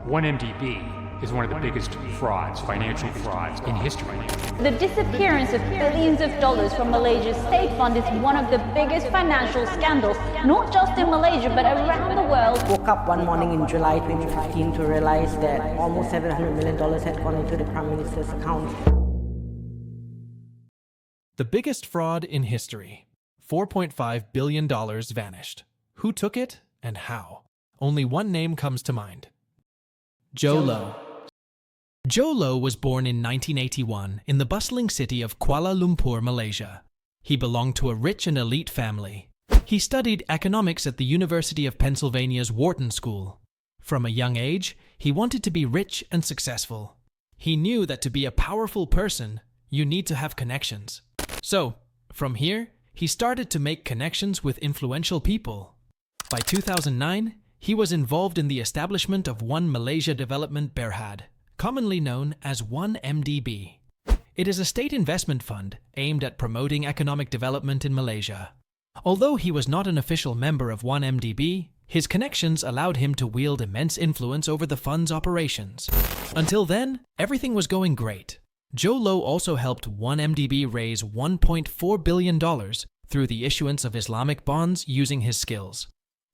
1MDB is one of the biggest frauds, financial frauds in history. The disappearance of billions of dollars from Malaysia's state fund is one of the biggest financial scandals, not just in Malaysia, but around the world. Woke up one morning in July 2015 to realize that almost $700 million had gone into the Prime Minister's account. The biggest fraud in history. $4.5 billion vanished. Who took it and how? Only one name comes to mind. Jho Low. Jho Low was born in 1981 in the bustling city of Kuala Lumpur, Malaysia. He belonged to a rich and elite family. He studied economics at the University of Pennsylvania's Wharton School. From a young age, he wanted to be rich and successful. He knew that to be a powerful person, you need to have connections. So, from here, he started to make connections with influential people. By 2009, he was involved in the establishment of One Malaysia Development Berhad, commonly known as 1MDB. It is a state investment fund aimed at promoting economic development in Malaysia. Although he was not an official member of 1MDB, his connections allowed him to wield immense influence over the fund's operations. Until then, everything was going great. Jho Low also helped 1MDB raise $1.4 billion through the issuance of Islamic bonds using his skills.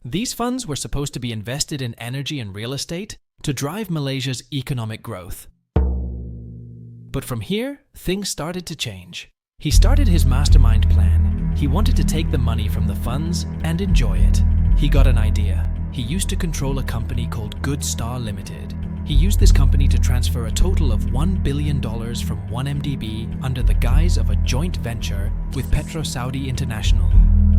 These funds were supposed to be invested in energy and real estate to drive Malaysia's economic growth. But from here, things started to change. He started his mastermind plan. He wanted to take the money from the funds and enjoy it. He got an idea. He used to control a company called Good Star Limited. He used this company to transfer a total of $1 billion from 1MDB under the guise of a joint venture with Petro-Saudi International.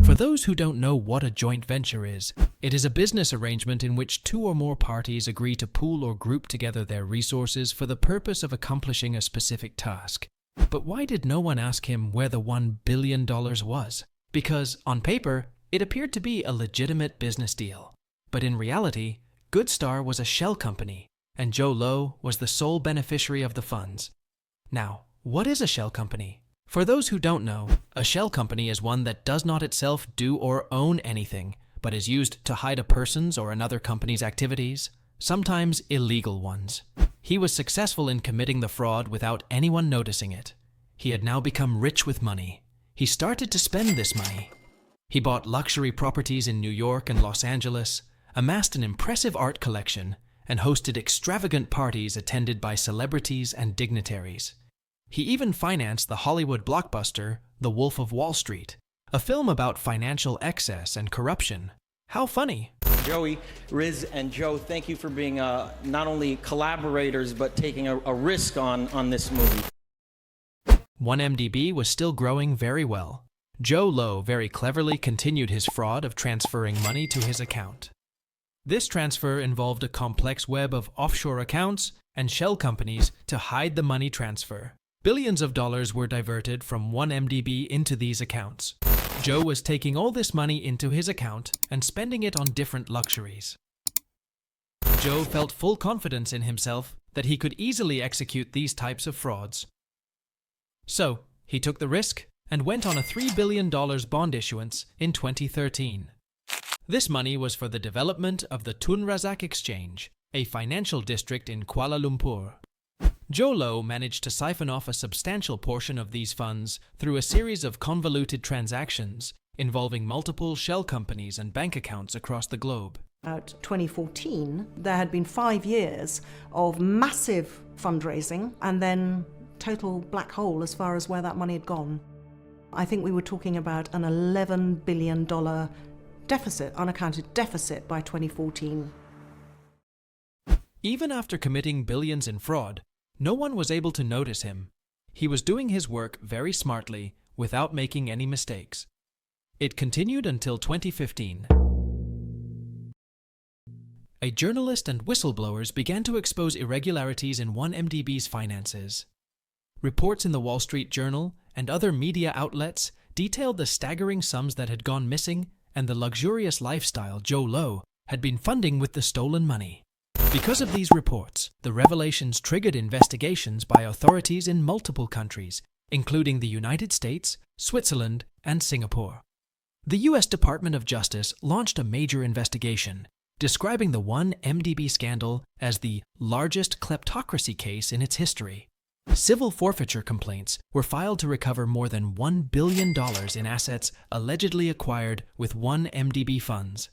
For those who don't know what a joint venture is, it is a business arrangement in which two or more parties agree to pool or group together their resources for the purpose of accomplishing a specific task. But why did no one ask him where the $1 billion was? Because, on paper, it appeared to be a legitimate business deal. But in reality, Good Star was a shell company, and Jho Low was the sole beneficiary of the funds. Now, what is a shell company? For those who don't know, a shell company is one that does not itself do or own anything, but is used to hide a person's or another company's activities, sometimes illegal ones. He was successful in committing the fraud without anyone noticing it. He had now become rich with money. He started to spend this money. He bought luxury properties in New York and Los Angeles, amassed an impressive art collection, and hosted extravagant parties attended by celebrities and dignitaries. He even financed the Hollywood blockbuster The Wolf of Wall Street, a film about financial excess and corruption. How funny! Joey, Riz, and Joe, thank you for being not only collaborators, but taking a risk on this movie. 1MDB was still growing very well. Jho Low very cleverly continued his fraud of transferring money to his account. This transfer involved a complex web of offshore accounts and shell companies to hide the money transfer. Billions of dollars were diverted from 1MDB into these accounts. Joe was taking all this money into his account and spending it on different luxuries. Joe felt full confidence in himself that he could easily execute these types of frauds. So, he took the risk and went on a $3 billion bond issuance in 2013. This money was for the development of the Tun Razak Exchange, a financial district in Kuala Lumpur. Jho Low managed to siphon off a substantial portion of these funds through a series of convoluted transactions involving multiple shell companies and bank accounts across the globe. About 2014, there had been 5 years of massive fundraising and then total black hole as far as where that money had gone. I think we were talking about an $11 billion deficit, unaccounted deficit by 2014. Even after committing billions in fraud, no one was able to notice him. He was doing his work very smartly, without making any mistakes. It continued until 2015. A journalist and whistleblowers began to expose irregularities in 1MDB's finances. Reports in the Wall Street Journal and other media outlets detailed the staggering sums that had gone missing and the luxurious lifestyle Jho Low had been funding with the stolen money. Because of these reports, the revelations triggered investigations by authorities in multiple countries, including the United States, Switzerland, and Singapore. The U.S. Department of Justice launched a major investigation, describing the 1MDB scandal as the largest kleptocracy case in its history. Civil forfeiture complaints were filed to recover more than $1 billion in assets allegedly acquired with 1MDB funds.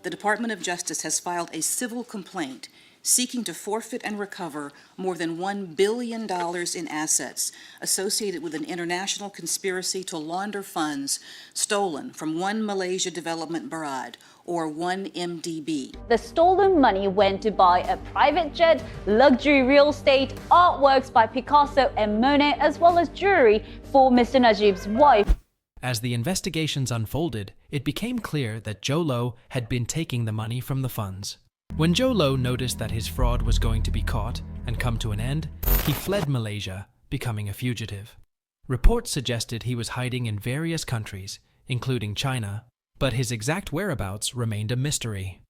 The Department of Justice has filed a civil complaint seeking to forfeit and recover more than $1 billion in assets associated with an international conspiracy to launder funds stolen from One Malaysia Development Berhad, or 1MDB. The stolen money went to buy a private jet, luxury real estate, artworks by Picasso and Monet, as well as jewelry for Mr. Najib's wife. As the investigations unfolded, it became clear that Jho Low had been taking the money from the funds. When Jho Low noticed that his fraud was going to be caught and come to an end, he fled Malaysia, becoming a fugitive. Reports suggested he was hiding in various countries, including China, but his exact whereabouts remained a mystery.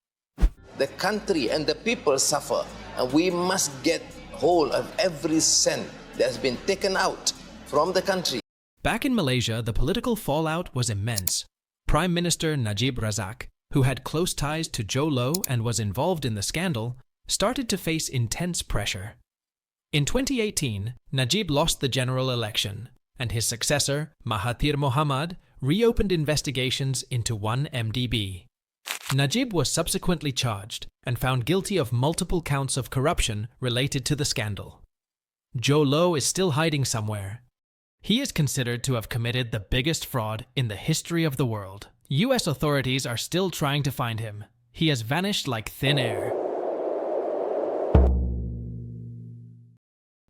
The country and the people suffer, and we must get hold of every cent that's been taken out from the country. Back in Malaysia, the political fallout was immense. Prime Minister Najib Razak, who had close ties to Jho Low and was involved in the scandal, started to face intense pressure. In 2018, Najib lost the general election, and his successor, Mahathir Mohamad, reopened investigations into 1MDB. Najib was subsequently charged and found guilty of multiple counts of corruption related to the scandal. Jho Low is still hiding somewhere. He is considered to have committed the biggest fraud in the history of the world. US authorities are still trying to find him. He has vanished like thin air.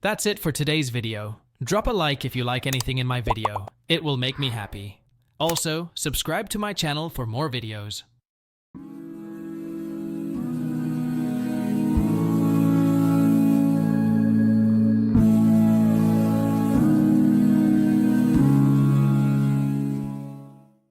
That's it for today's video. Drop a like if you like anything in my video. It will make me happy. Also, subscribe to my channel for more videos.